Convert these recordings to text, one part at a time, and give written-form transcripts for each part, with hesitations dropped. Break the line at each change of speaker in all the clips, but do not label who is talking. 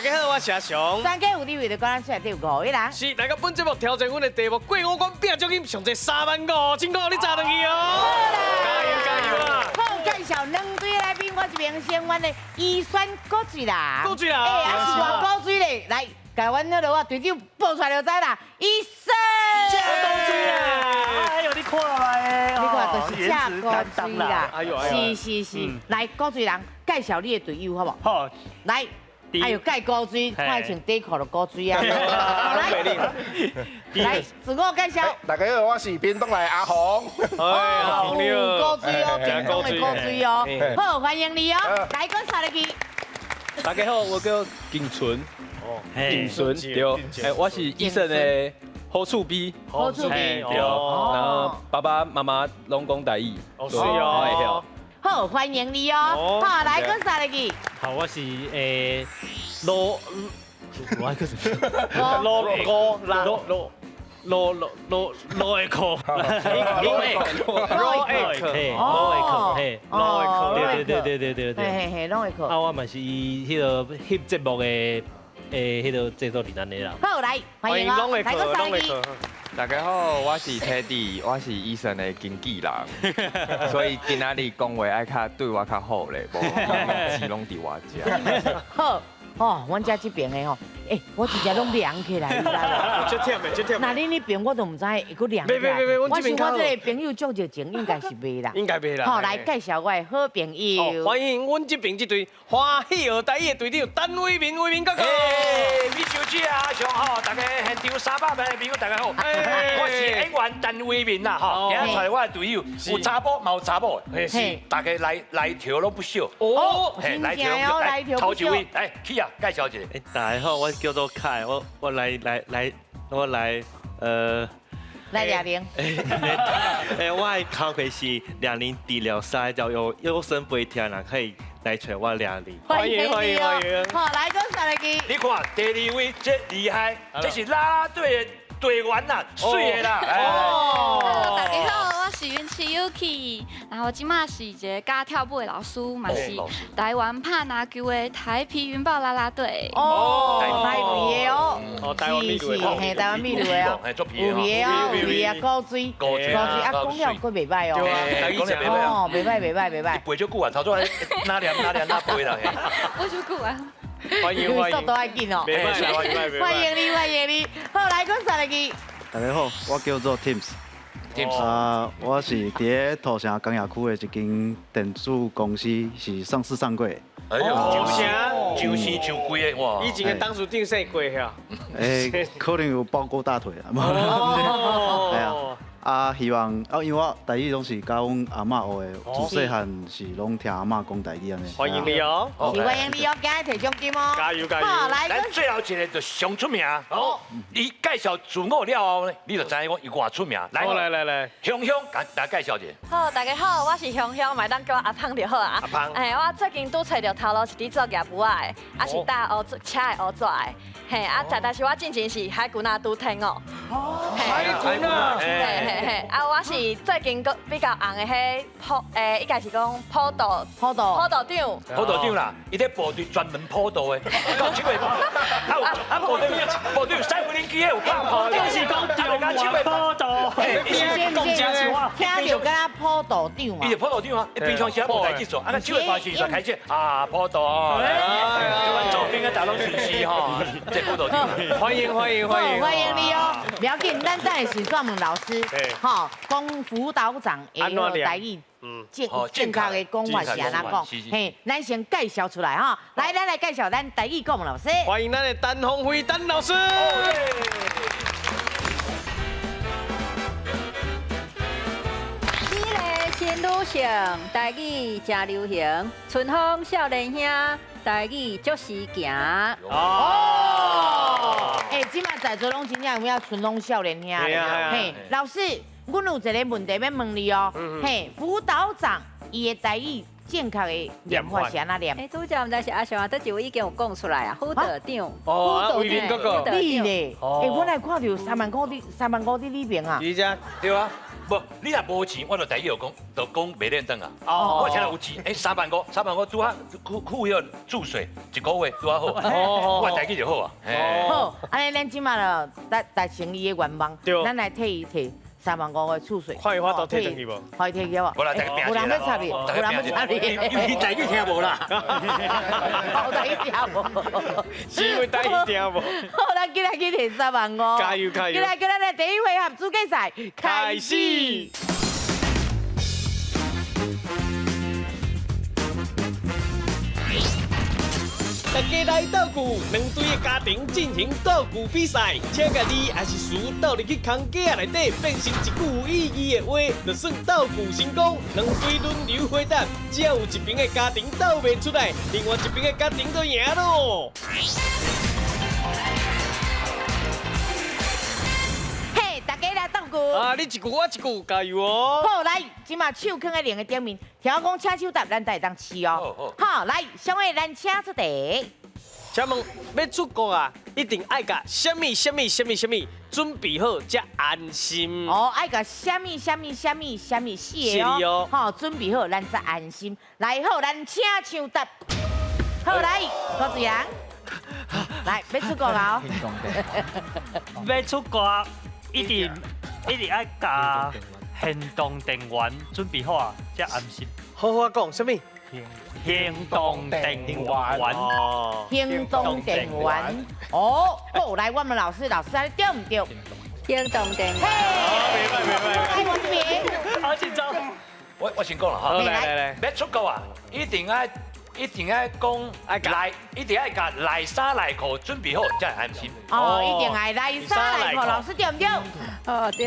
家好，我是阿雄。
专家有地位的观众出来第5位啦。
是，来到本节目挑战阮的题目，过5关拼奖金上侪35000，请讲你砸落去哦！加油加油啊！
好，介绍2队来宾，我这边先阮的医酸果水啦。
果水啦，
哎，还是我果水嘞，来，甲阮那个队长报出来就知啦，医生。
果水啦！
哎呦，你看来，
你看都是假果水啦。
哎呦，
是，来果水人介绍你的队友好不好？
好，
来。还有盖果水，看穿底裤的果水啊！来，自我介绍。
大家好，我是屏东来阿红。
哎，红了，
果水哦，屏东的果水哦。好，欢迎你哦，来个啥去？
大家好，我叫景纯，景纯对，我是医生的好处 B，
好处 B
对，然后爸爸妈妈拢讲台语，
是哦。
好，欢迎你哦。好，来个啥去？
好，我是罗，我一个什么？
罗的裤，
嘿，拢会考。
啊，我嘛是伊迄个翕节目的迄个制作人安尼啦。
好，来，欢迎哦。来个啥去？
大家好，我是 Teddy， 我是医生的经纪人，所以今仔日讲话爱较对我较好咧，无是拢伫我家。
好，哦，阮家这边的吼，我直接拢凉起来，你知道无？
就忝的，就忝。
那恁那边我都唔知会搁凉起来。
别，
我想我这个朋友足热情，应该是袂啦。
应该袂啦。
好，来介绍我的好朋友。
欢迎阮这边这队欢喜学台语的队长陈伟民，伟民哥哥。
米小姐啊，上好，大家现场300万的朋友大家好，我是演员陈伟民啦，吼，今日带我的队友有查甫嘛有查某的，大家来条拢不少。
哦，来条来条不少。
来，去啊，介绍一下。
大家好，我叫做凯，我来
来20。
我的口气是20治疗师，就有优生杯听人可以来找我20。
欢迎。
好，来个啥去？
你看第2位这厉害，这是啦啦队的队员啦，水的啦。
Hello， 大家好，我是云奇 Yuki， 然后今嘛是一个教跳舞的老师，嘛是台湾拍篮球的台皮云豹啦啦队。
哦，台皮的哦。
台湾秘鲁的。
嘿，台湾秘鲁的哦。有皮的哦，有皮啊，果水，果水啊，讲了佫袂歹哦。哦，袂歹。
背足久啊，头早哪念哪背啦。
我就过来。
欢迎。
速度爱紧哦。欢迎你。好，来个啥去？
大家好，我叫做 Teams。我是伫土城工业区的一间电子公司，是上市上柜。
哎呦，上市上贵的哇！
以前的当初定姓过遐。
可能有包过大腿啊。希望因为我台语拢是教阮阿嬷学的，自细汉是拢听阿嬷讲台语安尼。
欢迎你哦！
是欢迎你哦，今日摕奖金哦！
加油！
好，来，
咱最后一个就上出名哦。伊介绍自我了后呢，你就知影讲伊偌出名。来，香香，大家介绍一下。
好，大家好，我是香香，麦当叫我阿胖就好啊。
阿胖。
我最近拄找到头路是伫做业务的，是搭车的乌纸的。但是我之前是海军啊，拄听哦。
海军啊！
我是最近比较红的迄应该是讲普渡长
啦，伊在部队专门普渡的，讲这个部队有3分钟机有拍普渡，
就是讲中华普渡，
听到敢普渡长嘛？
伊是普渡长啊，平常时无代志做，手会发时就开始普渡哦，就阮周边的大拢顺势吼，这普渡长。
欢迎
你哦！不要紧，咱等下是专门老师，吼，讲辅导长会用台语，正确的讲法是安怎讲？嘿，咱先介绍出来哈，来介绍咱台语讲老师。
欢迎咱的陈鸿辉陈老师。
新女性台语真流行，春风少年兄台语足时行。
即马在座拢真正有影春风少年兄嘿，老师，阮有一个问题要问你哦。嘿，辅导长伊的台语正确的念法是安怎念？
拄则毋知是阿翔啊，倒一位已经有讲出来啊，辅导长。
伟民哥哥。
你咧？我来看到3万块伫里边啊。
是啊，对啊。不，你若无钱，我就第一就讲袂练灯啊。
哦
我现在有钱，3万5拄好付迄个注水1个月拄好好，我第一就好啊。
好，安尼咱即马了达成伊的愿望，咱来替伊摕35000的储水，
看伊法度摕转去无？
可以摕去无？
我来大家拼
有人要插你，有人要插你，
你第一听无啦？
我第一听无，
是因为第一听无？
好，咱今日去摕35000，
加油加油！
今日咱的第一回合资格赛开始。
大家来斗鼓，两队的家庭进行斗鼓比赛，请家己也是输斗入去空架内底，变成一句有意义的话，就算斗鼓成功。两队轮流回答，只要有一边的家庭斗袂出来，另外一边的家庭就赢咯。
嘿，大家来斗鼓。
啊，你一句我一句，加油哦！
好，来，即马手放在另个顶面，听我讲请手答，咱才会当试哦。好，来，上位咱请出题。
请问要出国啊，一定爱甲什么准备好才安心。
哦，爱甲什么四个哦，好，准备好，咱才安心。来，好，咱请唱答。好，来，郭子阳，来，要出国啊！
要出国一定爱甲行动电源准备好啊，才安心。
好好讲什么？
行动电源哦，
行动电源哦，好，来，我们老师，安尼对唔对？
行动电源。
来，王明，
好紧张。
我先讲了哈，
来，
要出国啊，一定爱讲一定爱甲内衫内裤准备好才会安心。
哦，一定爱内衫内裤，老师对唔对？
哦，对。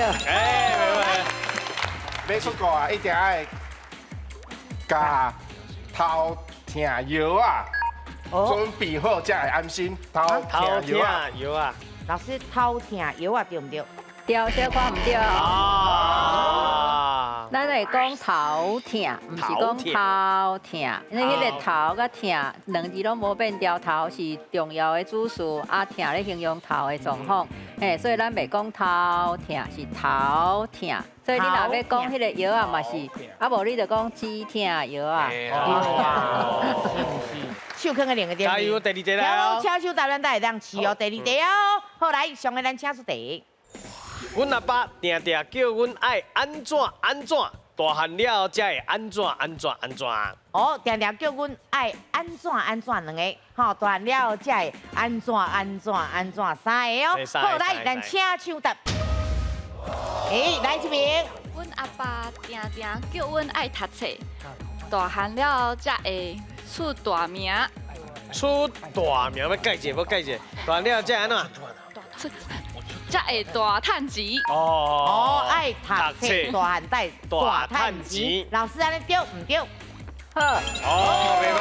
要出国啊，一定爱加头疼药啊，准备好才会安心。头疼药啊，
药啊，
老师头疼药啊，对唔对？
对，小看唔对。
啊，
咱会讲头疼，唔是讲头疼，因为迄个头甲疼两字拢无变调，头是重要的主词，啊疼咧形容头的状况，嘿，所以咱袂讲头疼，是头疼。所以你若要讲迄个药啊嘛是，啊无你就讲止疼药啊。
手放在另个点。
加油，第二题来哦。
请手答咱才会当试哦，第二题哦。好，来，上个咱请出题。
阮阿爸定定叫阮爱安怎，大汉了后才会安怎。
哦，定定叫阮爱安怎两个，吼，大汉了后才会安怎3个哦。好，来，咱请手答。来这边。
阮阿爸定定叫阮爱读册，大汉了后才会出大名。
出大名要解释，大汉了后才安怎？
才会大趁钱。
哦，爱读册，大汉带大趁钱。老师安尼对唔对？好。
哦，明白。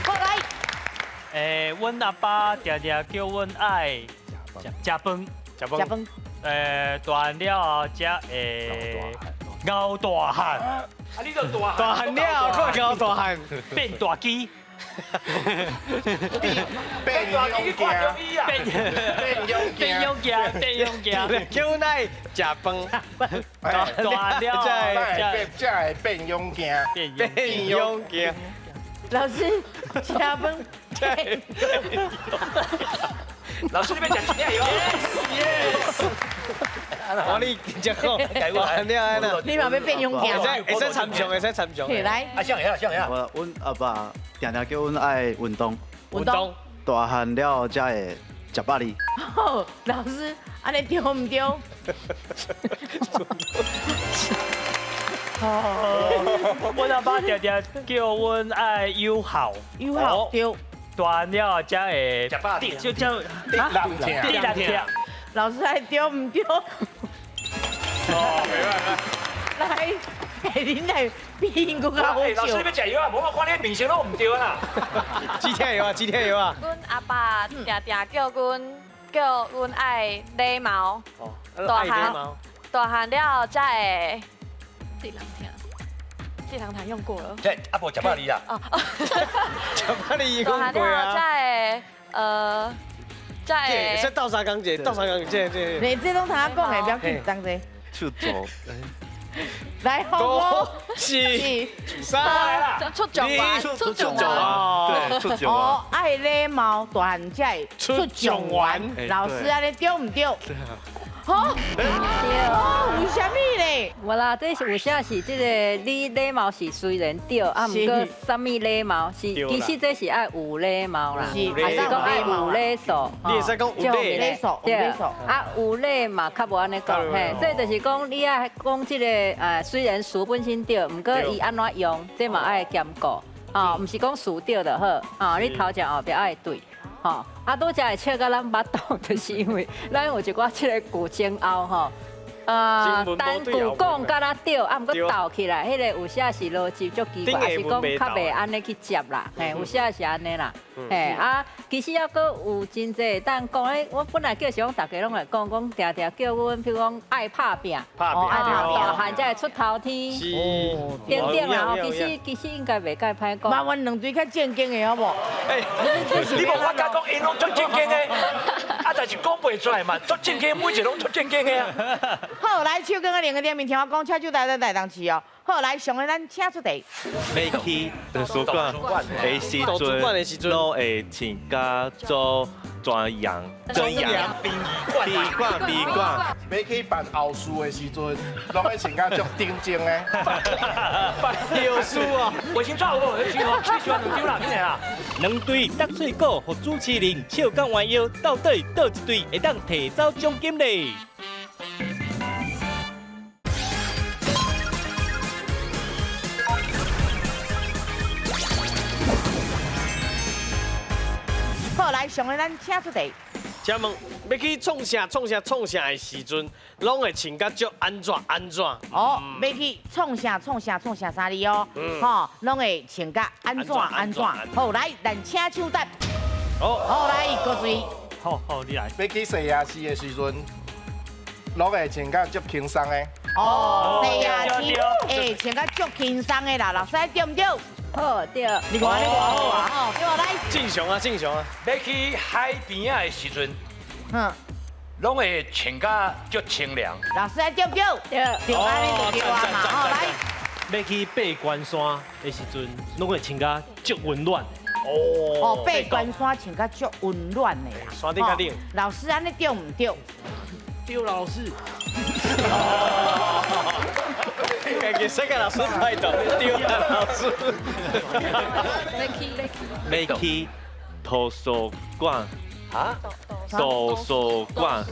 好来。
阮阿爸定定叫阮爱食饭。大汉了后才会咬大汉。
啊，你就
大汉了后，再咬大汉，
变大鸡。
变勇惊，
变勇惊，
叫阮爱食饭，
大汉了后
才会变勇惊，
变勇惊。
老师，吃饭。
老师，你要讲加油
！Yes。我你直接讲，完了安那。
你嘛要变勇敢？
会使参详，
来。
啊，像下。
阮阿爸定定叫阮爱运动，大汉了后才会食饱哩。
好，老师，安尼对唔对？
阮阿爸定定叫阮爱友好，
对。
大汉了后才会
食饱哩，
就叫
地人听。
老师还对唔对？来，恁来变个较好笑。
老师，你要食药啊？无我看你面色都唔对啦。
几天药啊？
阮阿爸定定叫阮爱礼貌，大汉了后才会地人听用过了。
这阿婆食饱哩啦。
食饱哩
大汉了后才会
这倒三缸姐，
你这拢通讲的，不要紧，当真。
手做。
来，
五、四、三、
出状元，
出状元，对，出状
哦，爱礼貌，大汉才会出状元。老师安尼对唔对？哦，哦，为什么咧？
无啦，这是有啥是这个你礼貌是虽然对，啊，毋过什么礼貌是其实这是爱有礼貌啦，还是讲爱有礼数？
你会使讲有礼
数，
对啊，有礼嘛，较无安尼讲嘿，所以就是讲你爱讲这个虽然词本身对，毋过伊安怎用，这嘛爱兼顾，哦，毋是讲词对就好，哦，你头前后壁爱对。吼，啊，拄则会笑到咱巴肚，就是因为咱有一寡即个古前后吼，单句讲甲咱对，啊，毋过倒起来，迄个有些是逻辑足奇怪，还是讲较袂安尼去接啦，嘿，有些是安尼啦，嘿，啊，其实还阁有真济当讲诶，我本来叫是讲大家拢来讲定叫阮，譬如讲爱拍拼，爱拍拼，汉才会出头天，等等啦吼，其实应该袂介歹讲。
麻烦两队较正经的好无？
你无我甲讲，因拢足正经的，啊，但是讲袂出来嘛，足正经，每一个拢足正经的啊。
好，来手跟个两个点名，听我讲，车手来当市哦。好，来上个咱请出题。
要去图书馆的时阵，都会请假做专员，
殡仪馆。
要去办后事的时阵，拢会请假足定睛的。
办后事啊！
卫生纸有无？你喜欢两丢啦，你啊。
两队得水果和主持人笑讲弯腰，到底倒一队会当摕走奖金咧？
好，来上个咱请出题。
请问要去创啥的时阵，拢会穿甲足安怎？
哦，要去创啥啥哩哦，吼，拢会穿甲安怎？好，来，咱请手答。好，来，各位。
好，你来。
要去西亚市的时阵，拢会穿甲足轻松的。
哦，西亚市会穿甲足轻松的啦，老师对唔对？
好对，
你看你多好啊！吼，对来。
正常啊。
要去海边啊的时阵，拢会穿甲足清凉。
老师对唔对？对，安尼就对啊嘛。好，来。
要去爬关山的时阵，拢会穿甲足温暖。
哦，爬关山穿甲足温暖的啦。
山顶较冷。
老师安尼对唔对？
对，老师。
家己世界老师歹到，对啦，老师。
要去图书馆。
啊？
图书馆。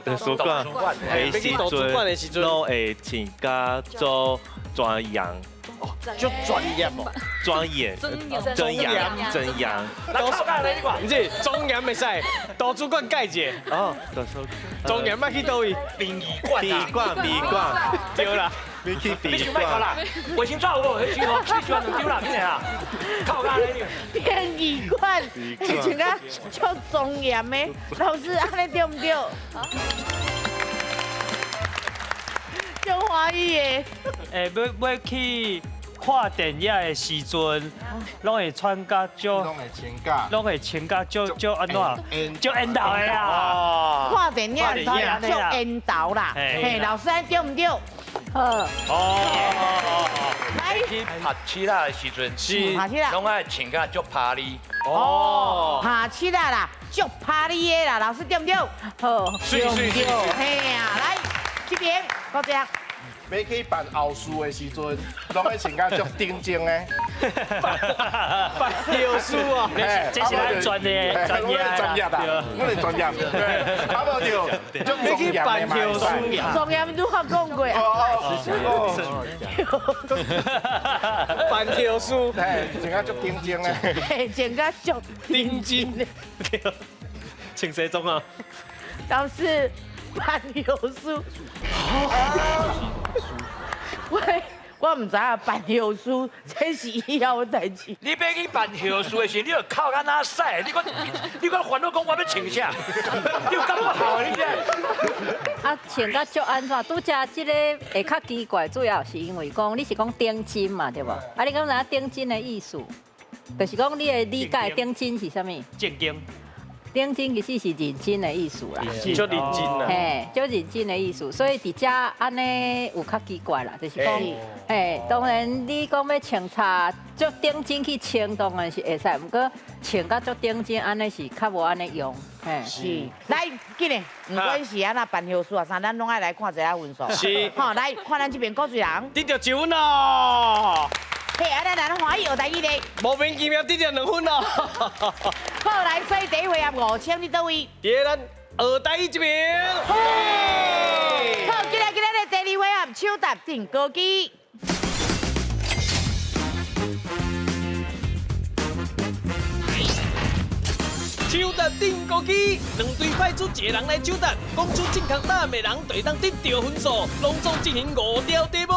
图书馆的时阵，拢会请假做专员。
足专业哦。
专业。真阳。
那靠干你看，
唔是中央袂使，图书馆改者。
哦，图书。
中央要去倒位？
殡仪馆。
对啦。
要去殡仪
馆啦。卫生纸有无？你喜欢两丢啦，你啊。靠干你。
殡仪馆，穿甲足庄严的，老师安尼对唔对？足欢喜的。
要去看电影的时阵，拢会穿甲足，拢会穿甲足安怎？足烟头的啦。
看电影足烟头啦，嘿，老师安对唔对？好。来。
去拍七啦的时阵，拢爱穿甲足趴哩。
拍七啦，足趴哩的啦，老师对唔对？好，对唔对？嘿呀，来这边，高这样。
要去办后事的时阵，拢会穿甲足定睛的。
办后事啊！
这是咱专业啦，
我哋专业，差不多，
要去办后事，
庄严拄好讲过啊。
办后事，
穿甲足定睛的。
穿甲足
定睛的，穿西装啊。
老师。办后事，喂，我唔知啊，办后事这是以后的代志。
你要去办后事的时，你要靠安那使？你讲烦恼讲我要穿啥？你有感觉好你这？
啊，穿甲足安怎？拄则即个会较奇怪，主要是因为讲你是讲顶金嘛，对无？啊，你讲啥顶金的意思？就是讲你的理解顶金是啥物？
正经。
顶真其实是认真的意思啦，
就认真啦，
嘿，就认真的意思，所以伫遮安尼有较奇怪啦，就是讲，嘿，当然你讲要穿插足顶真去穿，当然是会使，不过穿甲足顶真安尼是较无安尼用，嘿，
是。来，今日唔管是啊那办后事啊啥，咱拢爱来看一下分数。
是。
好，来看咱这边古水人，
得到1分咯。
嘿，咱欢喜学台语咧，
莫名其妙得到2分咯。
好，来，所以第一回合5000，你倒位？
伫咱学台语这边。
好，今日的第二回合手搭定高机。
手搭定高机，2队派出1个人来手搭，讲出正确答案的人就会当得到分数，隆重进行5条题目。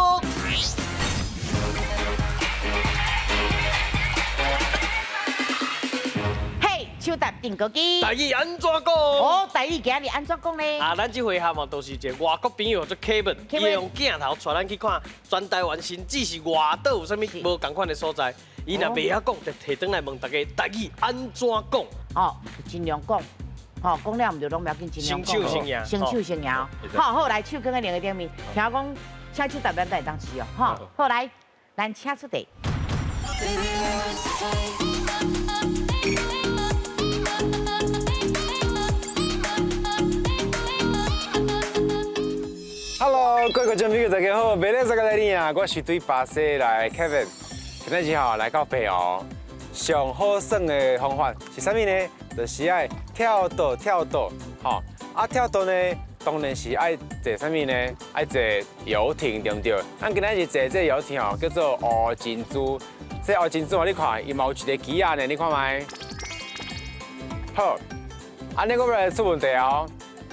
手搭定高机，
台语安怎讲？
哦，台语今日安怎讲呢？
咱这回合嘛，都是一个外国朋友做 Kevin， 伊用镜头带咱去看全台湾甚至是外岛有啥物无同款的所在。伊若袂晓讲，就摕转来问大家台语安怎讲？
哦，尽量讲，哦，讲了唔就拢不要紧，尽量讲。
成手成赢，
成手成赢。好，好来，手放在另一个顶面，听讲请手搭咱才会当试哦。好，好来，咱请出题。
Hello， 各位观众朋友，大家好，美丽这个来你啊，我是对巴西来 Kevin， 今日好来到北欧，上好耍的方法是啥物呢？就是爱跳岛，吼，跳岛呢，当然是爱坐啥物呢？爱坐游艇，对不对？咱今日是坐这游艇哦，叫做乌珍珠。这乌珍珠哦，你看，伊嘛有一个机啊呢，你看麦。好，安尼我要来出问题哦，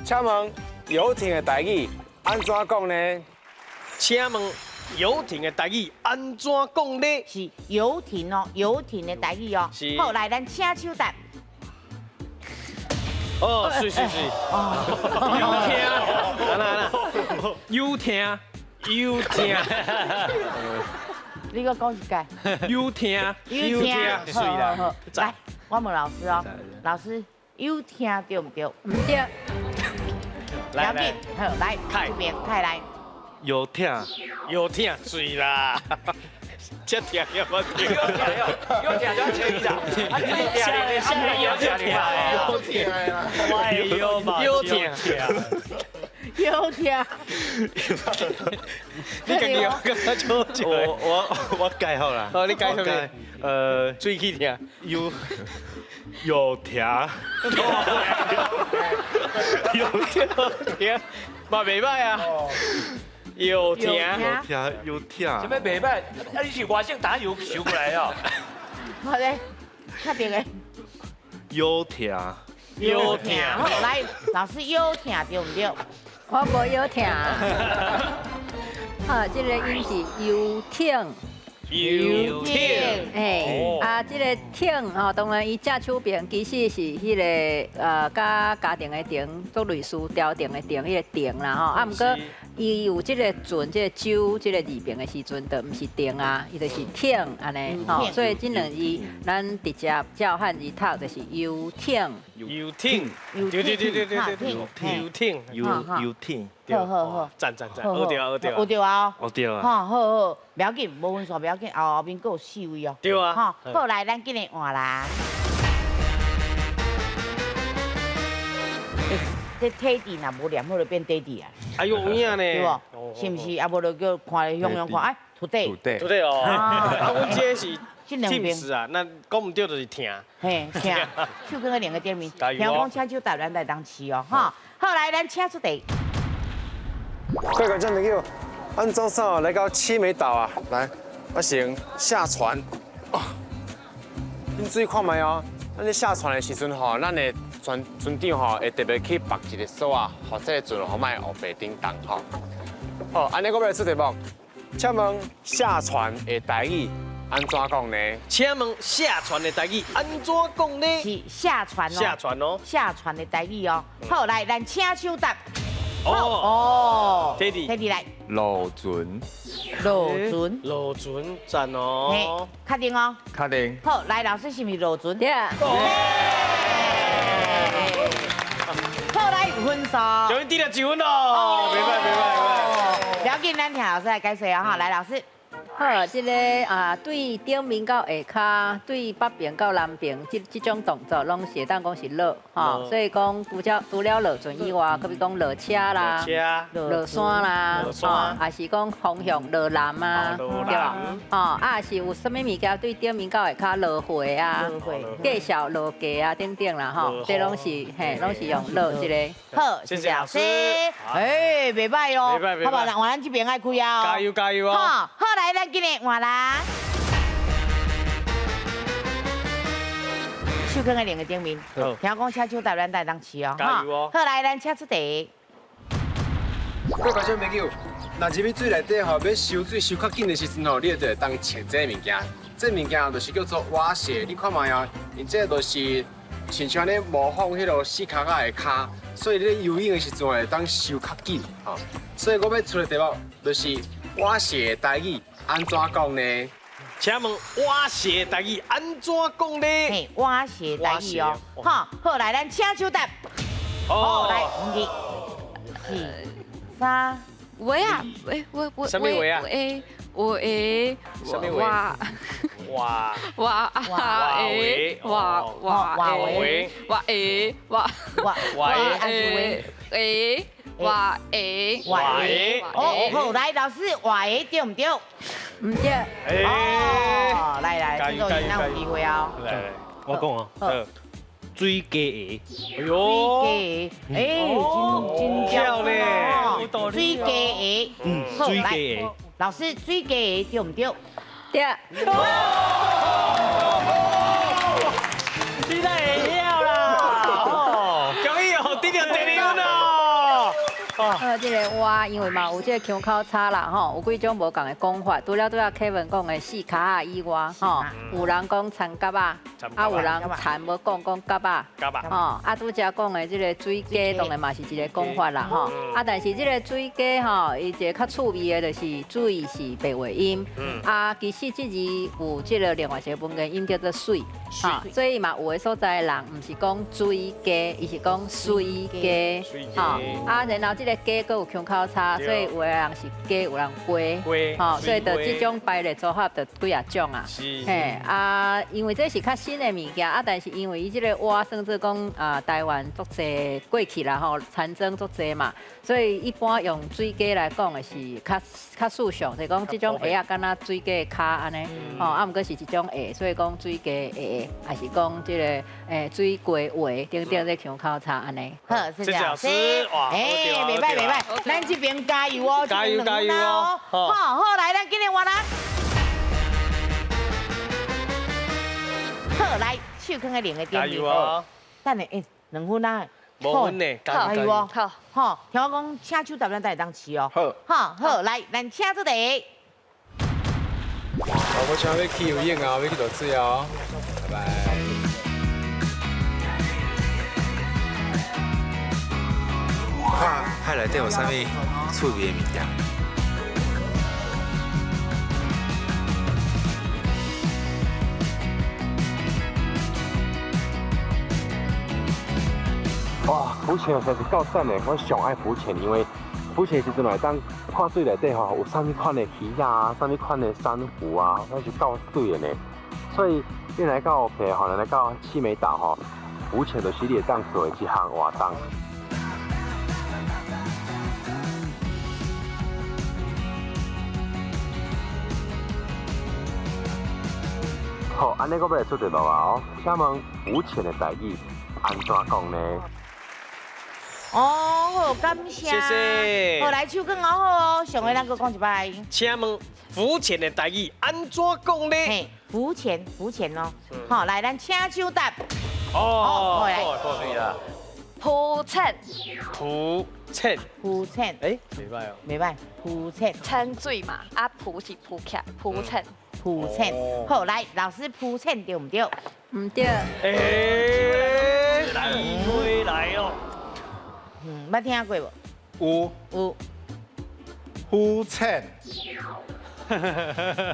请问游艇的台语？安怎讲呢？
请问游艇的台语安怎讲呢？
是游艇哦，游艇的台语哦。
是。
好，来咱请手搭。
哦，是。
游艇。
你搁讲一届。
游艇。
是啦。
来，我问老师哦，老师游艇对唔对？
唔对。
了解，好，来，这边开来。
游艇，
水啦。这听要不听？
有听就听一下。下面有听你嘛？
有听。你家己有跟
我改好啦。
哦，你改什么？水去听。
有听，
嘛袂歹啊。有听，
什么袂歹？你是外省打油收过来哦。
好嘞，确定的。
有听。
好，来，老师有听对唔对？
我无有听。好，这个音是游艇。这个艇吼，当然伊正手边其实是迄个甲家庭的庭，做类似调停的停，迄个停啦吼。毋过伊有这个船，这个舟，这个字边的时阵，就毋是停啊，伊就是艇安尼吼。所以这两字咱直接照汉字读就是游艇。
游艇，
好，
赞，好对
啊，
好，
好，不要紧，无分数不要紧，后面还有4位哦。
对啊，
好，来，咱今日换啦。这体弟若无念好就变弟弟啊。
哎呦，有影呢，
对不？是不是？啊，无就叫看用看，哎，土地
哦。啊，阮这是。Teams 啊，那讲唔对就是听。
嘿，听，手跟个两个点面，听讲请手搭咱来当吃哦，哈。好来，咱请出题。
各位观众朋友，安怎上来到七美岛啊？来，我先下船。恁注意看卖哦，咱咧下船的时阵吼，咱的船长吼会特别去绑一个锁啊，或这个船吼卖黑白叮当吼。好，安尼我要来出题目，请问下船的台语？安怎讲呢？
请问下船的台语安怎讲呢？
是下船哦。
下船哦。
下船的台语哦。好，来，咱请手答。
哦。Teddy
来。
落船。
落
船，赞哦。
确定哦。
确定。
好，来，老师是不是落船？
对。
好来分数，
终于低了1分咯，没办。
不要紧，咱听老师来解说啊哈，来老师。
好，这个对顶面到下骹，对北边到南边，这种动作拢是当讲是落，吼，所以讲除了落船以外，比如讲落车啦，落山啦，还是讲方向落南啊，对吧？啊是有什么物件对顶面到下骹落血啊，介绍落价啊等等啦，吼，这拢是用落这个。
好，谢谢老师。哎，袂歹哦，好吧，换咱这边爱开啊。
加油加油啊！
好来，咱今日换啦。手放在另个顶面，听讲车手台咱带当起哦，
加油哦！
好来，咱车出题。
各位观众朋友，若入去水内底吼，要收水收较紧的时阵吼，你就会当穿这物件。这物件就是叫做蛙鞋，你看卖啊，因这就是亲像咧模仿迄落四脚仔的脚，所以你游泳的时阵会当收较紧吼。所以我要出的题目就是蛙鞋台语安怎讲呢？
请问蛙鞋台语安怎讲呢？
嘿，蛙鞋台语哦，好来，咱请手答。好来，1、2、3。
喂啊，喂，
什么喂啊？
喂，
什么喂？哇
喂，
好来，老师，喂对唔对？
唔对。
哦，来，这个咱有机会哦。
来，我讲哦，水鸡鞋。
哎呦，
水鸡鞋，真
漂亮，
水鸡鞋，
水鸡鞋。
老师，水鸡鞋对唔对？
对。
你太会晓啦！恭喜哦，得到第2分哦。
这个蛙，因为嘛有这个腔口差啦，吼，有几种无共的讲法。除了Kevin 讲的四脚啊以外，吼，有人讲长甲啊，有人田无讲甲啊，吼，拄则讲的这个水鸡，当然嘛是一个讲法啦，吼。但是这个水鸡吼，伊一个较趣味的就是水是白话音，其实这字有这个另外一个文言音叫做水，所以嘛有的所在的人唔是讲水鸡，伊是讲水鸡，然后这个鸡佫有腔口差，所以有的人是鸡，有人鸡，所以就这种排列组合就几啊种啊。因为这是较新的物件但是因为伊这个蛙算做讲台湾足济过去啦产生足济嘛，所以一般用水鸡来讲的是较时尚，就是讲这种鞋敢若水鸡的脚安尼，毋过是一种鞋，所以讲水鸡鞋，还是讲这个水鸡鞋等等这腔口差安尼。
好，谢谢老师。袂歹，咱这边加油哦，
加油哦！
好，来，咱今日换啦。好，来，手放在另个顶面。加油哦！等下，2分啊。
无分呢，
加油哦！
好，
听我讲，请手答咱带当起哦。
好，
来，咱请出题。
我想要去游泳啊，要去落水哦。拜拜。
看海内底有啥物趣味的物件？
哇，浮潜实在是够赞的，我上爱浮潜，因为浮潜时阵来当看水内底吼，有啥物款的鱼啊，啥物款的珊瑚啊，那是够水的呢。所以你来到譬如来到七美岛吼，浮潜就是你会当做的一项活动。好，安尼我要来出题目啊哦，请问浮潜的台语安怎讲呢？
好，感谢。
谢谢。
好，来手更好哦，上回咱搁讲一摆。
请问浮潜的台语安怎讲呢？
嘿，浮潜哦。好，来，咱请手答。
哦，
来。
啦。
浮潜。
袂歹哦。
袂歹，浮潜。
潜水嘛，浮是浮起，浮潜。
好，来，老师浮潜对唔对？
唔对。
来哦。
捌听过无？
有。浮潜。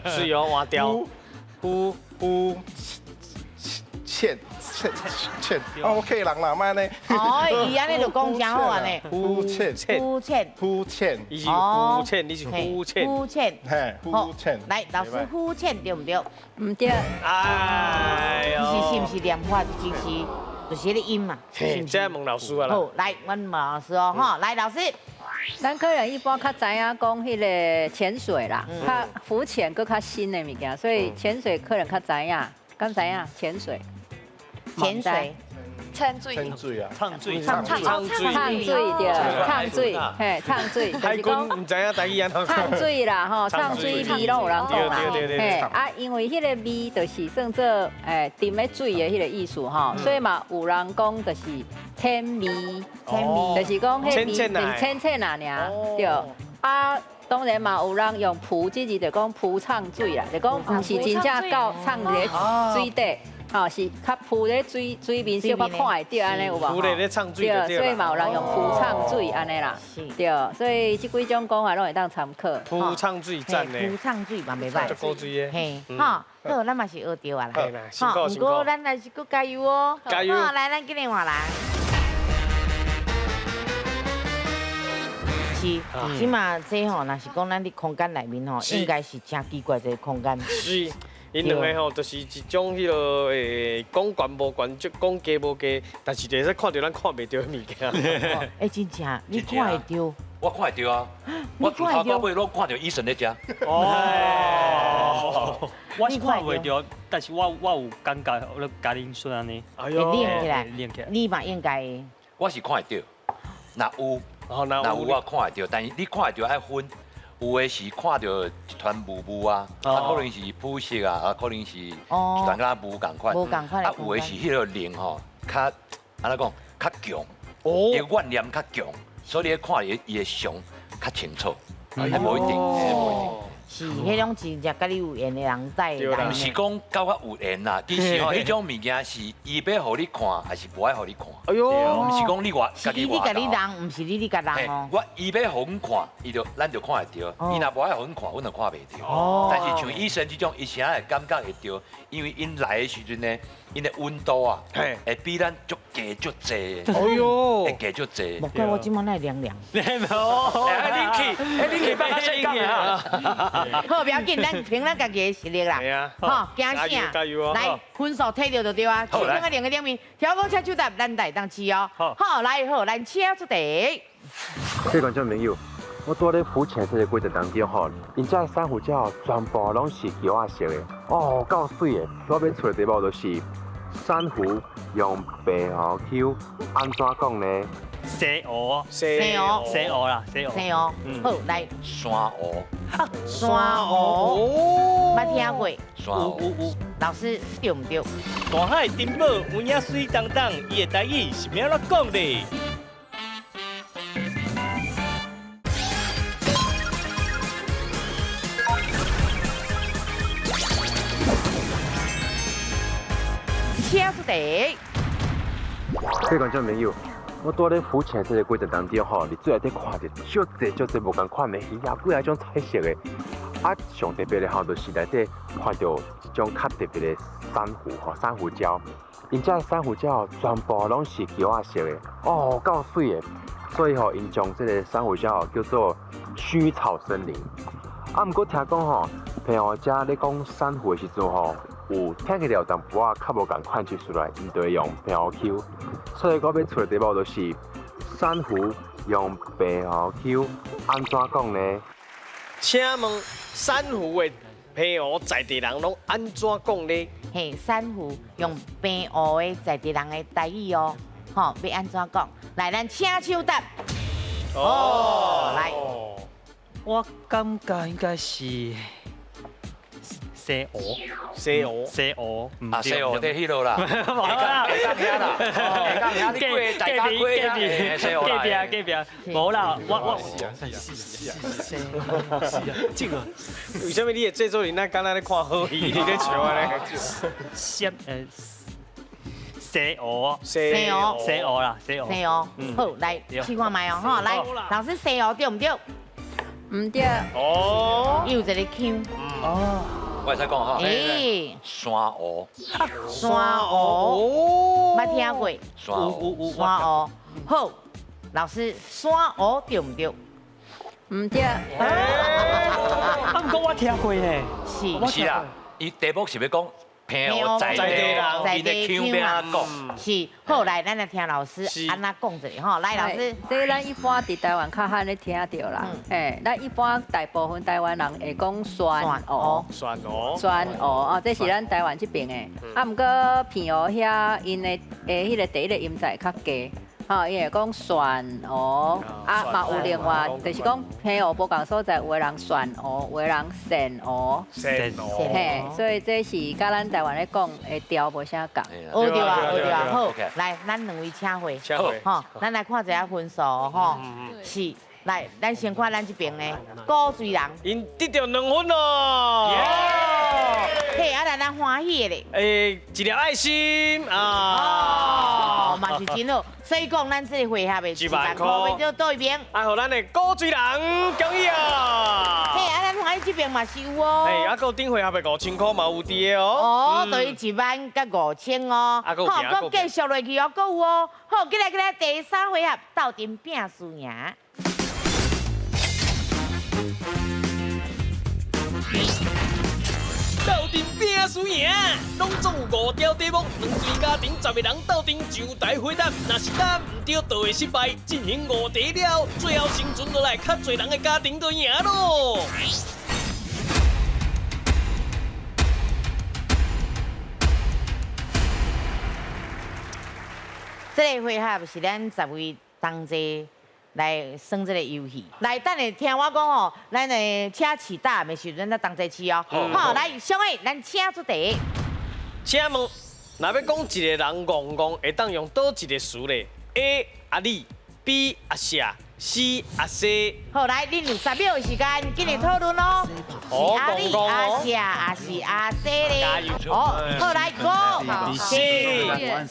是哦，换掉。
浮潜。欠，哦，客人啦，卖呢。
哦，伊安尼就讲真好安尼。
肤浅，
肤浅，
肤浅，
伊是肤浅，你是肤浅。
肤浅，
嘿，肤浅。
来，老师肤浅对不对？
唔对。
哎呦，
是不是念法就是迄个音嘛？
这问老师啊啦。
好，来，阮问老师哦，哈，来，老师。
咱客人一般较知影讲迄个潜水啦，较浮潜搁较新的物件，所以潜水客人较知影，敢知影潜水？
潜水。
呛水，
呛水啊，
唱水，
唱水对，唱水，嘿，唱水，
海军唔知影台语安怎
唱水啦，吼，唱水味拢有人讲啦，嘿，啊，因为迄个味就是算做沉咧水的迄个意思吼，所以嘛有人讲就是天味，就是讲迄味就是浅浅啊尔，对，啊。当然嘛，有人用浮这字就讲浮唱水啦，就讲唔是真正到唱咧水底。哦，是较浮咧水面小可看会到安尼有无？
浮咧唱水
对，所以嘛有人用浮唱水安尼啦，对，所以这几种讲法拢会当参考。
浮唱水赞呢？
浮唱水嘛袂歹。
足高水的。
嘿，好，好，咱嘛是学到啊啦。
嘿啦，辛苦辛苦。
不过咱还是搁加油哦。
加油！
好，来，咱今日换人。是，起码这吼，若是讲咱伫空间内面吼，应该是真奇怪一个空间。
是。因两个吼，就是一种迄落讲悬无悬，就讲低无低，但是就是看到咱看袂到的物件。
哎，真正，你看会到？
我看会到啊，我从头到尾拢看到医生在食。
哦，我是看袂到，但是我有感觉，我家己说安尼。
哎呦，练起来，
练起来。
你嘛应该。
我是看会到，若有我看会到，但是你看会到爱分。有的是看到一团雾啊，可能是肤色啊，可能是一团甲雾共款。啊，有的是迄个灵吼，较安怎讲，较强，伊个怨念较强，所以你看伊的相较清楚，还无一定，无一定。
是，迄种真正甲你有缘的人在。
唔是讲甲我有缘啦，其实吼，迄种物件是伊要互你看，还是无爱互你看？哎呦，唔是讲你话
家己话。是你甲你人，唔是你甲人哦。
我伊要互阮看，咱就看会到；伊若无爱互阮看，阮就看袂到。哦。但是像医生这种，伊啥会感觉会到，因为因来的时阵呢，因的温度啊，会比咱足加足济。哎呦，会加足济。
莫怪我今晚来凉凉。
哎，你去帮他先讲啊。
好，不要紧，咱凭咱家己的实力啦。系啊，好，惊啥？
加油啊！
来，分数摕到就对啊。其中个两个点名，跳高车手答，咱来当试哦。好，来好，咱车出题。
各位观众朋友，我住咧浮潜这个过程当中吼，因遮珊瑚礁全部拢是桥仔色的，哦，够水的。我要出的题目就是珊瑚用白河球安怎讲呢？
西湖，
西湖，
西湖啦，西湖。
西湖，好来。
山湖。
山湖，捌听过。
有。
老师对唔对？
大海珍宝有影水当当，伊的台语是咩怎讲的？
车出题。
各位观众朋友，我住咧浮潜这个过程当中吼，你最内底看到足侪无共款的鱼啊，几啊种彩色的。啊，上特别的吼，就是内底看到一种较特别的珊瑚吼，珊瑚礁。因遮珊瑚礁全部拢是桥仔色的，哦，够水的。所以吼，因将这个珊瑚礁叫做须草森林。啊，不过听讲吼，朋友遮咧讲珊瑚的时阵吼。有听起来有淡薄仔较无共款出来，因就会用白河球。所以我要出的题目就是珊瑚用白河球安怎讲呢？
请问珊瑚的白河在地人拢安怎讲呢？
嘿，珊瑚用白河的在地人的台语哦，吼，要安怎讲？来，咱请手答。哦，来，
我感觉应该是。西湖，
西湖，
西湖，
啊，西湖在迄落啦，下港遐啦，下港遐你过大家过啦，西湖啦，
隔壁，无啦，我，
这个，为什么你的制作人那刚才咧看好戏，你咧笑咧？
西湖，
西
湖啦，西湖，
好，来试看卖哦，哈，来，老师西湖对唔对？
唔对。
哦，有一个 Q。
哦。
我使讲哈。
哎，
山鹅。
山鹅，捌听过？
山鹅。
山鹅，好，老师，山鹅对唔对？
唔对。
啊，唔过我听过呢。
是。
是啦，伊题目是要讲平湖在地人，伊咧腔边啊讲。
是，好来，咱来听老师安怎讲一下吼。来，老师，
这咱一般伫台湾较罕咧听到啦。咱一般大部分台湾人会讲酸蚵。
酸蚵。
酸蚵哦，这是咱台湾这边的。啊，毋过片蚵遐因的迄个第一个音在较低。吼，伊会讲酸蚵，啊嘛有另外，就是讲平蚵无共所在，有的人酸蚵，有的人鳝蚵。
鳝蚵。
嘿，所以这是甲咱台湾咧讲的调无啥共。
学对啊，学对啊。好，来，咱两位请回。
请回。
吼，咱来看一下分数吼。是，来，咱先看咱这边的古水人，
因得到2分咯。
嘿，啊来，咱欢喜的咧。
一条爱心啊。
哦，嘛是真好。所以讲，咱这个回合的1万块要就倒一边，
爱互咱的古水人恭喜啊！
嘿，啊，咱欢喜这边嘛是有哦。
嘿，啊，个顶回合的5000块嘛有伫的哦。
哦，等于1万甲5000哦。好，搁继续落去哦，搁有哦。好，过来第3回合斗阵拼输赢。
斗阵拼输赢，拢总有5条题目，两队家庭10个人斗阵上台回答，若是答唔对，就会失败。进行5题了，最后生存落来较侪人的家庭就赢咯。
这个回合是咱10位同齐来算这个游戏。来，等下听我讲哦，咱的请起答的时阵，咱同齐起哦。好，来，小伟，咱请出题。
请问，若要讲一个人戆戆，会当用倒一个词咧 ？A 阿里 ，B 阿夏 ，C 阿西。
好，来，恁有10秒的时间，今日讨论咯。是阿里、阿夏，还是阿西咧？
加油！
哦，好，来5、4、3、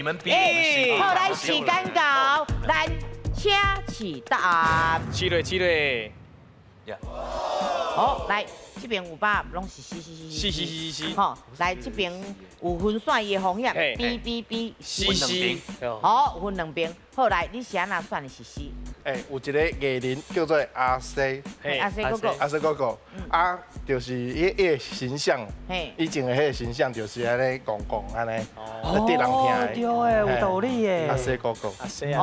2、1。好，来，时间到，咱请起答。
起嘞。
好，来。这边有把拢是是。好，来这边有分选伊的风险 ，B。好，分2边。好，来你是安那选的是 C。
有一个艺人叫做阿西，
阿西哥哥，
啊，就是伊的形象，以前的迄个形象就是安尼讲安尼，得人听的。
对诶，有道理诶。
阿西哥哥，
阿西，
可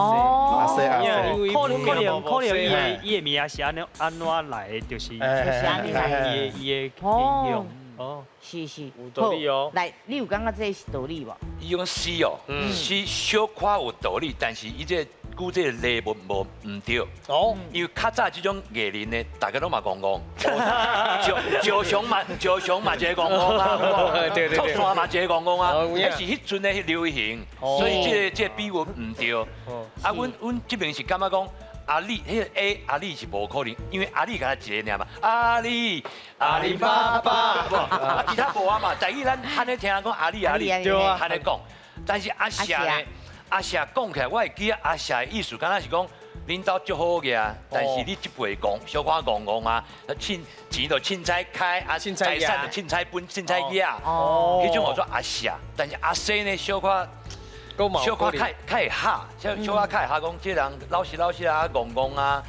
能伊的名是安怎来，就是伊的形象。
哦，是，
有道理哦。
来，你有感觉这是道理无？
伊用诗哦，诗小可有道理，但是伊这估这个例无唔对。哦，因为较早这种艺人呢，大家都嘛讲赵雄嘛一个讲啊，
对，
拓山嘛一个讲啊，迄是迄阵的流行，所以这比喻唔对。啊，阮这边是感觉讲。阿里，迄个 A 阿里是无可能，因为阿里敢一个尔嘛，阿里巴巴，啊其他无啊嘛，在于咱安尼听人讲阿里，对啊，安尼讲。但是阿夏呢，阿夏讲起来，我会记得阿夏的意思，敢若是讲恁兜足好个啊，但是你这辈讲小可戆啊，钱就凊彩开，啊财产就凊彩分，凊彩压，迄种我说阿夏，但是阿西呢小可。小可较会吓，小可较会吓讲，这人老实啊，戆啊，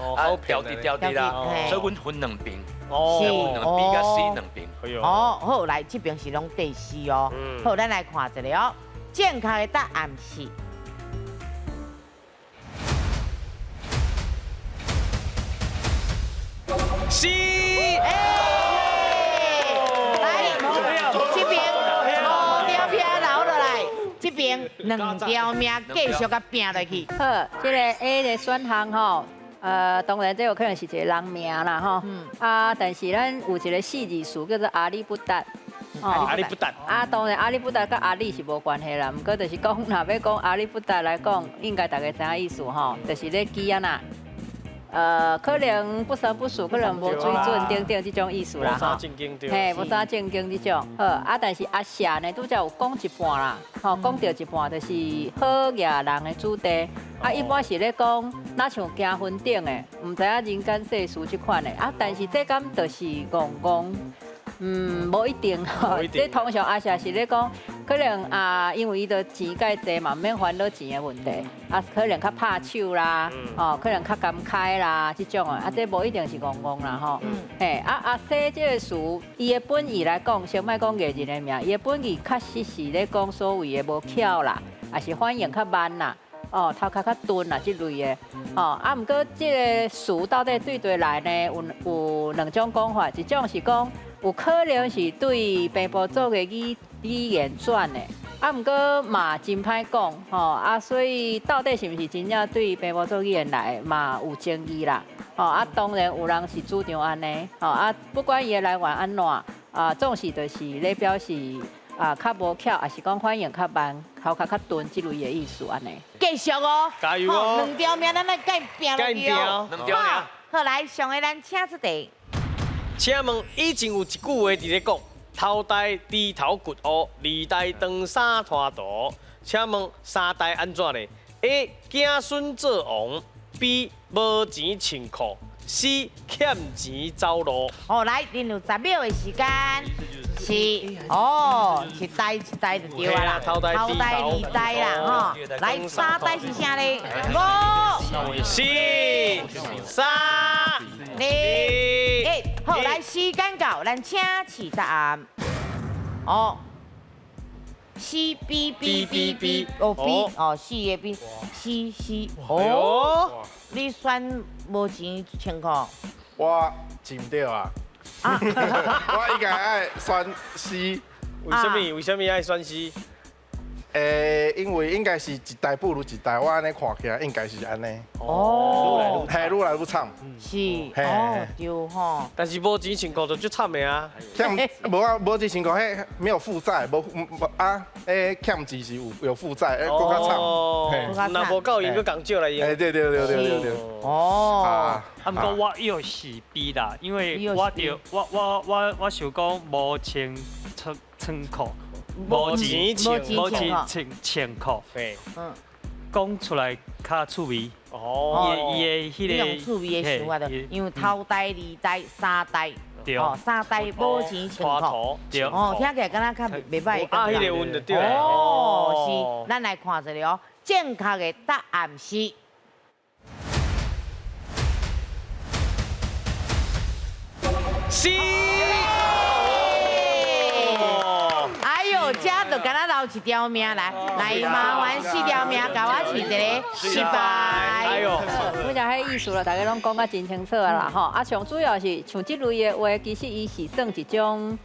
调滴啦，所以阮分2边，B 甲 C 2边。
哦，好，来这边是拢第4哦。好，咱来看一下哦，正确的答案是。
C。
来，这边5条片留落来。这边2条命继续甲拼落去。
好，这个 A 的选项吼，当然这有可能是一个人名啦吼。啊，但是咱有一个4字词叫做阿里不达。
阿里不达。
啊，当然阿里不达跟阿里是无关系啦，不过就是讲，若要讲阿里不达来讲，应该大家知影意思吼，就是咧记啊呐。可能不生不熟，可能无水准等等这种意思啦。
无啥正经对。
嘿，无啥正经这种。好，啊，但是阿霞呢，拄则有讲一半啦，吼，讲到一半就是好野人的主题。啊，一般是咧讲，哪像结婚顶的，唔知影人间世事这款的。啊，但是这敢就是戆，无一定吼。这通常阿霞是咧讲。可能啊，因为伊的钱介济嘛，免烦恼钱的问题。啊，可能较拍手啦，哦，可能较感慨啦，这种啊，这无一定是戆啦吼。嘿，啊阿西这个词，伊的本意来讲，先莫讲艺人的名，伊的本意确实是咧讲所谓的无巧啦，也是反应较慢啦，哦，头壳较钝啦，这类的。哦，啊，毋过这个词到底对来呢，有两种讲法，一种是讲有可能是对平埔族的语言转的，啊，毋过嘛真歹讲，吼，啊，所以到底是毋是真正对平埔族语言来嘛有争议啦，吼，啊，当然有人是主张安尼，吼，啊，不管伊的来源安怎，啊，总是就是咧表示啊较无巧，还是讲反应较慢，头壳较钝这类的意思安尼。
继续哦，
加油哦！
两条命咱来改拼落去哦。
两条命。
好，来上个咱请出题。
请问以前有一句话伫咧讲。头代低头骨乌，二代长衫拖đồ。请问三代安怎呢 ？A. 子孙做王 ，B. 无钱穿裤 ，C. 欠钱走路。
好，来，恁有10秒的时间。是哦，一代一代就对啊啦，头代二代啦，吼。来，三代是啥呢？5、
4、3、2、
1。好，来，时间到，咱请示答案。哦。C B B B B 哦 B 哦 C 的 B C 哦，你选无钱穿裤？
我进不到啊！我应该爱选 C。
为什么爱选 C？
因为应该是一代不如一代，我安尼看起来应该是安尼。
哦，
嘿，愈来愈惨。
是，哦，对吼。
但是无钱穿裤就最惨的啊。
欠无钱穿裤，迄没有负债，无啊，欠钱是有负债，更较惨。
哦，那无够用，佮共借来用。
哎，对。
哦。
啊，不过我又是 B 啦，因为我想讲无钱穿裤。无钱穿裤，讲出来较趣味。哦，伊的迄个
用趣味的想法的，因为头代、二代、三代，哦，三代无钱穿裤，哦，听起来敢若较袂歹的感觉。
迄个温就对。
哦，是，咱来看一下哦，正确的答案是。
C。
这就敢若留一条命来，麻烦4条命，甲我试一个失败。
哎呦，我讲迄意思啦，大家拢讲甲真清楚啊啦吼。啊，上主要是像这类的话，其实伊是算一种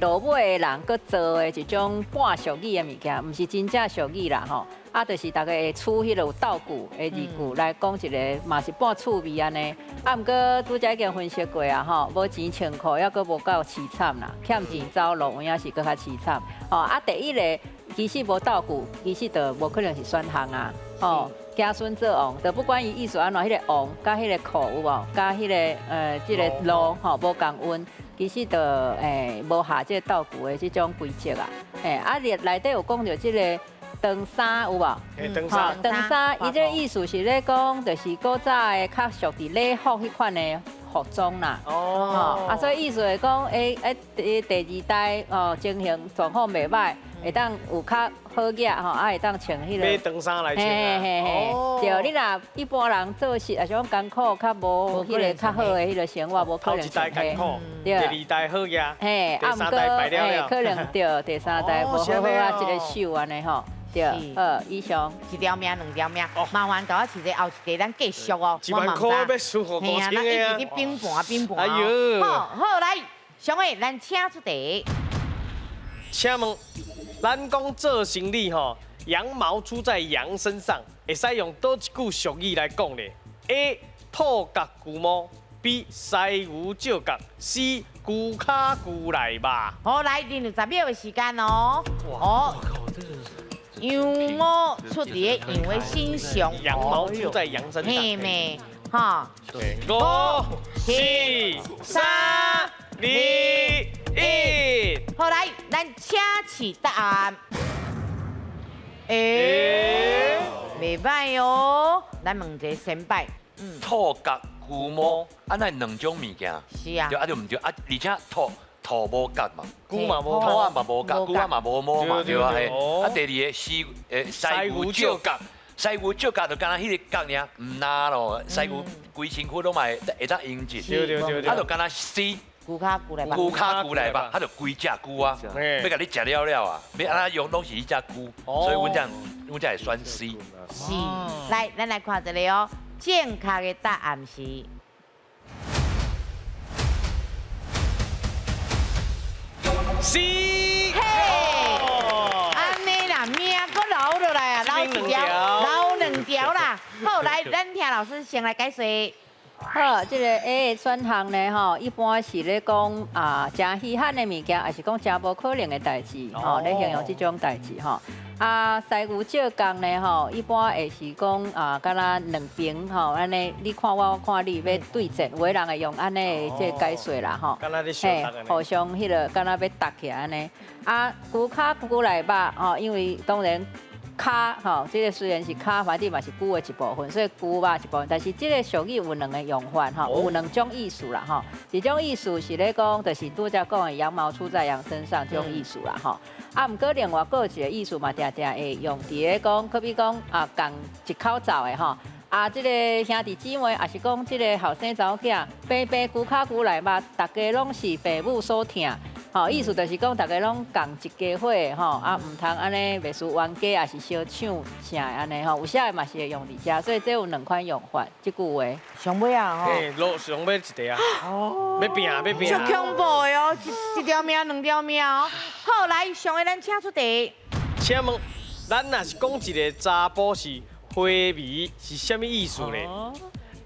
落尾的人佮做的一种半俗语的物件，毋是真正俗语啦吼。啊，就是大家会取迄个有道具的字句来讲一个，嘛是半趣味安尼。啊，毋过拄则已经分析过啊吼，无钱穿裤，抑佫无够凄惨啦，欠钱走路，有影是佫较凄惨。哦，啊，第一个其实无道具，其实就无可能是选项啊。哦，子孙做王，就不管伊意思安怎，迄个王甲迄个裤有无，甲迄个即个路吼无共温，其实就无下即个道具的即种规则啊。啊，内底有讲到即个。长衫有无？长衫，伊这个意思是咧讲，就是古早的较属伫礼服迄款的服装啦。哦。啊，所以意思是讲，第二代哦，情形状况袂歹，会当有较好野吼，啊会当穿迄个。
买长衫来穿啊。
嘿。对，你若一般人做事，也是讲艰苦，较无迄个较好的迄个生活，无可能穿。
头一代艰苦，第二代好野，第三代败了。
可能对，第三代无好好啊，一个手安尼吼。对，以上
1条命2条命，麻烦甲我试者后一题，咱继续哦。
1万块要输好多钱的啊！
咱一直伫冰盘。
哎呦！
好来，上个咱请出题。
请问，咱讲做生意吼，羊毛出在羊身上，会使用倒一句俗语来讲呢 ？A. 兔角牛毛 ，B. 西牛照角 ，C. 牛卡牛来吧。
好，来，恁有10秒的时间哦。哇！羊毛出伫羊的身上，
羊毛出在羊身上。
嘿咩？哈。
5、4、3、2、1。
好来，咱请起答案。袂歹哦，咱问一个先摆。
兔角牛毛，安尼两种物件。
是啊。
对啊，对唔对啊？而且兔无角嘛，
牛嘛无，
兔啊嘛无角，牛啊嘛无毛嘛，对啊。啊，第二个西牛照角，西牛照角就敢若迄个角尔，唔拉咯。西牛规身躯拢嘛会当用尽，啊就敢若死。
牛骹牛来吧，
牛骹牛来吧，它就规只牛啊，要甲你食了了啊，要安怎用拢是迄只牛，所以阮才会选 C。
是，来，咱来看一个哦，正确的答案是。
C。
嘿，安尼啦，命搁留落来啊，留一条，留两条啦。好，来，咱听老师先来解说。
好，这个 A 的选项呢，吼，一般是咧讲啊，真稀罕的物件，还是讲真无可能的代志，吼，咧形容这种代志，吼。啊，西牛照角呢，吼，一般会是讲啊，敢若两边吼，安尼你看我，我看你，要对战，有的人会用安尼的这解说啦，吼。
敢若咧相打安尼。
互相迄个，敢若要搭起来安尼。啊，牛骹牛来吧，吼，因为当然。骹吼，这个虽然是骹，反正嘛是牛的一部分，所以牛肉一部分。但是这个俗语有两个用法吼，有两种意思啦吼。一种意思是咧讲，就是拄则讲的羊毛出在羊身上这种意思啦吼。啊，毋过另外还有一个意思嘛，常常会用伫咧讲，可比讲啊，共一口罩的吼。啊，这个兄弟姊妹，也是讲这个后生查某囝，平平牛骹牛来吧，大家拢是父母所疼。吼，意思就是讲，大家拢共一家伙吼，啊，唔通安尼袂输冤家，也是相抢啥安尼吼，有些嘛是会用伫遮，所以这有两款用法，这句话。
上尾啊吼。
嘿，上尾一个啊。哦。要拼，要拼。
足恐怖的哦，一条命，两条命哦。好，来，上尾咱请出题。
请问，咱若是讲一个查甫是花迷，是啥物意思呢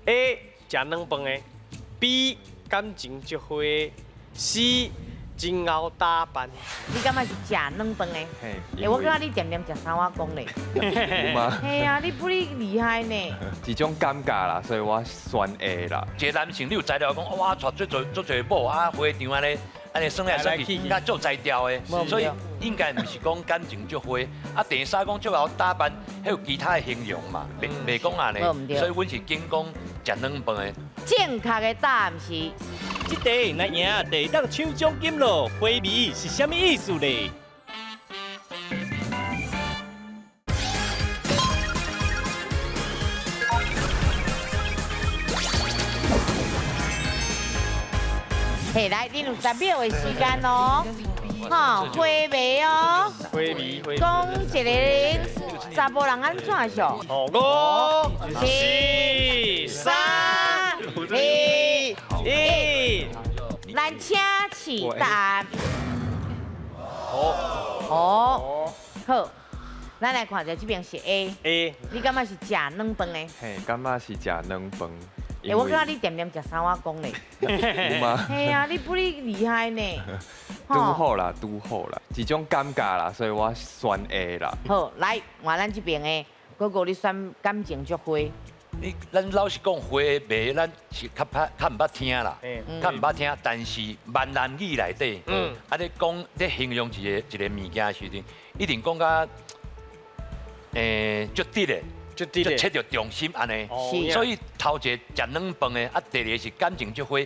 ？A. 食软饭的 ，B. 感情足花 ，C. 真熬打扮，
你感觉是食软饭的？我感觉你点点食三碗公嘞。
有吗？
嘿啊，你不哩厉害呢。
一种尴尬啦，所以我选 A 啦。
一个男性，你有材料讲，哇，带最侪某啊，花场安尼耍来耍去，甲做才调的，所以应该唔是讲感情足花。啊，第三讲足熬打扮，还有其他的形容嘛，袂讲安尼。所以阮是紧讲食软饭的。
正确的答案是。
这题来赢，第当抢奖金咯！花迷是啥物意思呢？
嘿，来，你有10秒的时间哦。哈，花迷哦。
花迷。
讲一个查甫人安怎想
？5、4、3、2、1。
咱请起答案。好，咱来看一下这边是 A。你感觉是食软饭的？
嘿，感觉是食软饭。
我感觉你点点食三碗公嘞。
有吗？
嘿啊，你不哩厉害呢。
拄好啦，一种尴尬啦，所以我选 A 啦。
好，来换咱这边的，哥哥你选感情足花。
咱老实讲，花迷咱是较唔捌听啦，较唔捌听，但是闽南语内底，啊，你讲你形容一个物件时阵，一定讲甲足直的，足切着重心安尼。所以头一个食软饭的，啊，第二个是感情足花。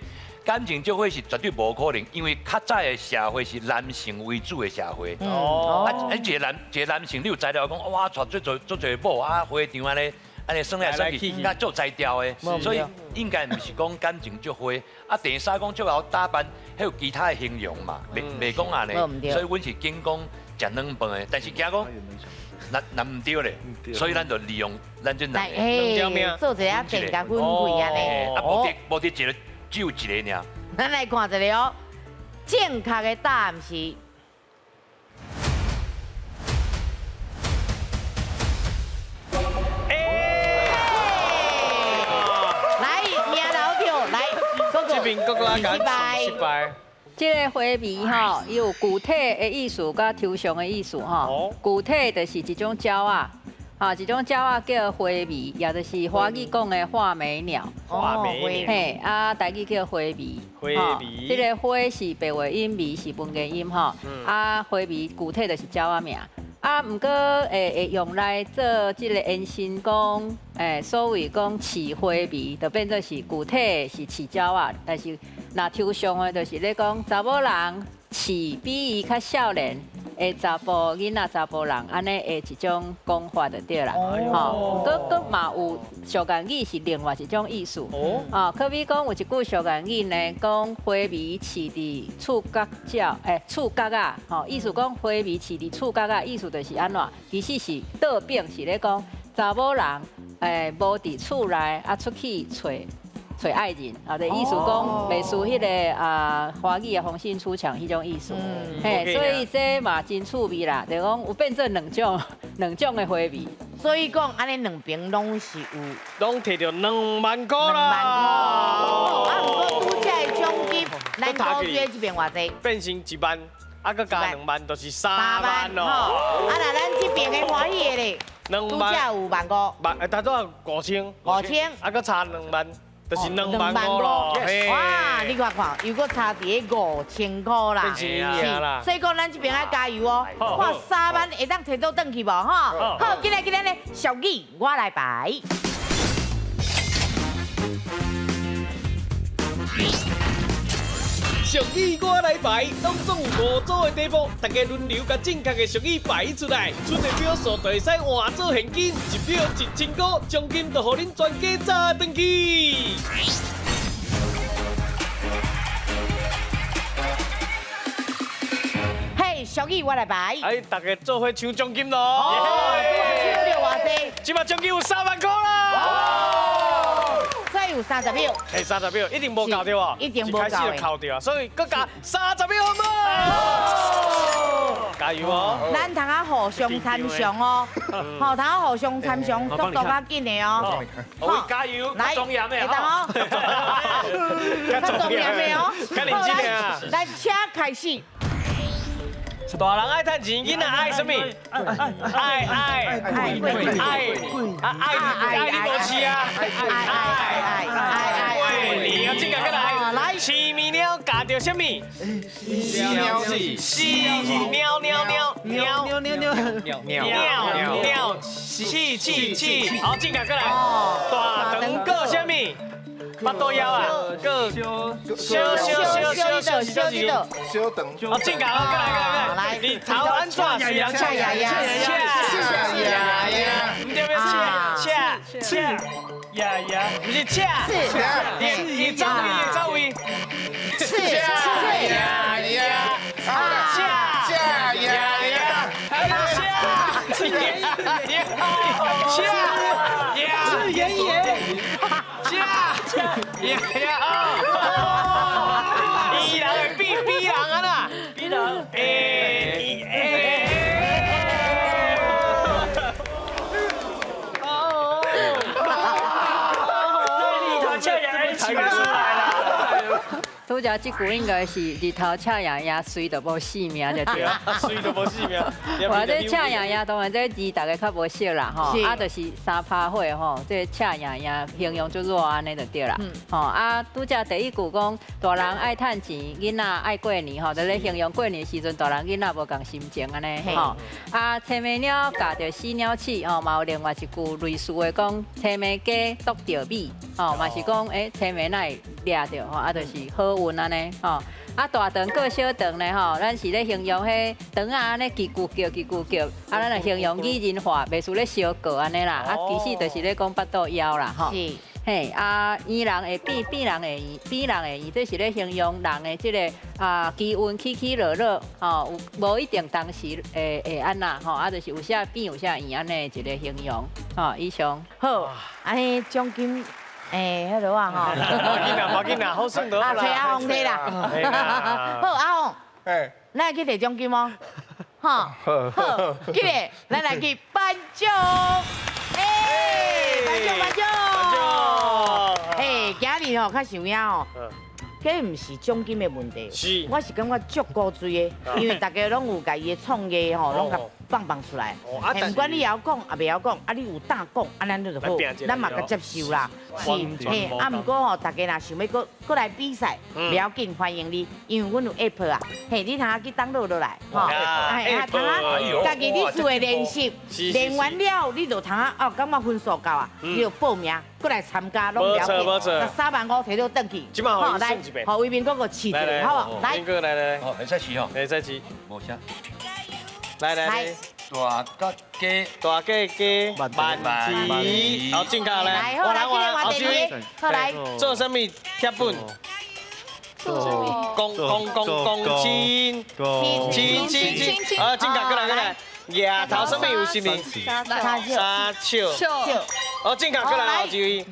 感情足花是绝对无可能，因为较早的社会是男性为主的社会。啊，一个男性，你有材料讲，哇，带最侪某啊，花场安尼耍来耍去，甲做才调的，所以应该唔是讲感情足花。啊，第三讲足熬打扮，还有其他的形容嘛，袂讲安尼。所以阮是紧讲食软饭的，但是惊讲。那唔对咧，所以咱就利用咱这两个，
做一下更加稳贵啊咧。
啊，无得一个，只有一个尔。
咱来看一个哦，正确的答案是。来，命老跳，来，
这边哥哥失败。
这个花迷吼，有具体的意思甲抽象的意思吼。具体就是一种鸟啊，一种鸟啊叫花眉，也就是华语讲的画眉鸟。
画眉。
嘿，啊，台语叫花眉。
花眉。
这个花是白话音，眉是文言音吼。啊，花眉具体就是鸟啊名。啊，毋过会用来做即个延伸讲，所谓讲饲花眉，就变做是具体是饲鸟啊，但是若抽象的，就是咧讲查某人饲比伊较少年的查甫囡仔、查甫人，安尼的一种讲法就对啦。吼，佮嘛有俗谚语是另外一种意思。哦，可比讲有一句俗谚语呢，讲花眉饲伫厝角鸟，厝角啊，吼，意思讲花眉饲伫厝角啊，意思就是安怎？其实是倒饼是咧讲查某人，无伫厝内啊出去找爱人，啊，就意思讲袂输迄个华语的风信出墙迄种意思。嘿，所以这嘛真趣味啦，就讲有变做两种的花眉。
所以讲，安尼两边拢是有，
拢摕到2万块啦。
啊，不过拄则的奖金，咱高追这边偌济？
变成1万，啊，佮加2万，就是3万咯。
啊，那咱这边的欢喜的咧
，2万，
拄则有万五，
大多5000，啊，佮差2万。就是2万5咯，
哇！你看看，如果差伫5000块啦，是，所以讲咱这边要加油哦。哇，3万会当摕到转去无哈？好，今日咧，小玉我来排。
俗语我来排，当中有5组的题目，大家轮流甲正确的俗语排出来，出的票数就会使换做现金，1票1000块，奖金就互恁全家揸转去。
嘿，俗语我来排。
大家做伙抢奖金咯！
抢到偌济？
今麦奖金有3万块啦！
有30秒
，30秒一定无够对啊，
一定无够，
开始就扣掉啊，所以佮加30秒好吗？加油哦！
咱通啊互相参详哦，好，通啊互相参详，速度较紧的哦。
好，加油！来，重要的
哦，较重要的哦，
较认真的啊！
来，请开始。
大人爱趁钱，囡仔爱什么？爱你无饲啊！爱你啊！正个来，饲米鸟夹着什么？鸟子，鸟，气，好，正个来，大肠过什么？巴肚枵啊，个
小肠，
哦，正讲，来，你头安怎？恰呀，唔对，恰呀，不是恰，你走位，伊人会比人啊啦，比人，
拄则这句应该是日头赤洋洋，水就无性命就对了。
水就无性命。
或者赤洋洋当然这字大家较无熟啦吼，啊就是3拍火吼，这赤洋洋形容就热安尼就对啦。吼啊，拄则第一句讲大人爱趁钱，囡仔爱过年吼，就咧形容过年时阵大人囡仔无共心情安尼吼。啊，青眉鸟夹着死鸟翅吼，嘛有另外一句类似的讲青眉鸡啄着米吼，嘛是讲青眉哪会掠着吼，啊就是好运安尼吼。啊，大肠过小肠呢吼，咱是咧形容迄肠啊安尼叽咕叫，啊咱来形容拟人化，袂输咧烧过安尼啦。啊，其实就是咧讲巴肚枵啦吼。是。嘿，啊，圆人会变人会圆，变人会圆，这是咧形容人的这个机运起落落吼，无一定当时会安那吼，啊，就是有啥变有啥圆安尼一个形容吼。以上
好，安尼奖金。迄落啊吼，
无紧啦，好算得啦。
找阿红摕啦。好，阿红，咱来去摕奖金吗？好，记得咱来去颁奖。颁奖。今日吼较想影吼，这毋是奖金的问题，我是感觉足够追的，因为大家拢有家己的创业吼，拢甲棒出来。不管你要讲，也袂晓讲，你有胆讲，咱就好，咱嘛甲接受啦。是，嘿，不过吼，大家若想要过来比赛，不要紧，欢迎你，因为阮有 app 啊，嘿，你通去登录落来，吼，通家己你厝的练习，练完了，你就通哦，感觉分数够啊，你就报名过来参加，拢了解。3万5摕到登去，好来，好为民哥哥试一下，好不？来，
来，好，再试吼，
再试，
无声。
来。大家慢提，好正确来，
我来，
做什么贴本？亲，正确过来，额头什么有什么？三笑，正确过来，后一位，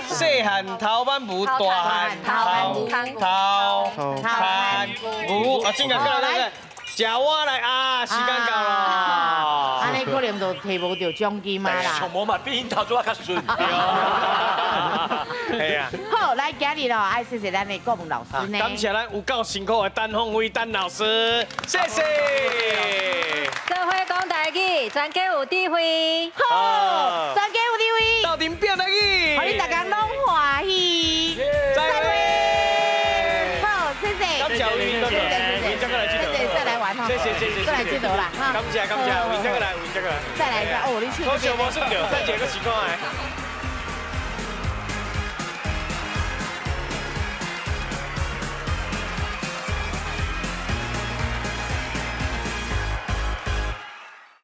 细汉头板舞，大汉头看舞，正确过来。食我来啊！时间到了，
安尼可能就摕无到奖金嘛啦。
像我嘛比因头拄仔较顺。
系啊。
好，来今日咯，爱谢谢咱的国文老师呢。
感谢咱有够辛苦的陈凤辉陈老师，谢谢。
社会讲台语，全家有智慧。
好，全家有智慧。
斗阵变台语，
互恁大家拢欢喜。再会。好，谢谢。
感谢有云哥哥，云哥哥来记得。
再来玩哈。
谢谢。
过来记得啦哈。
感谢，云哥哥来，
再来一个哦，你去。
好久无算着，再一个时光来。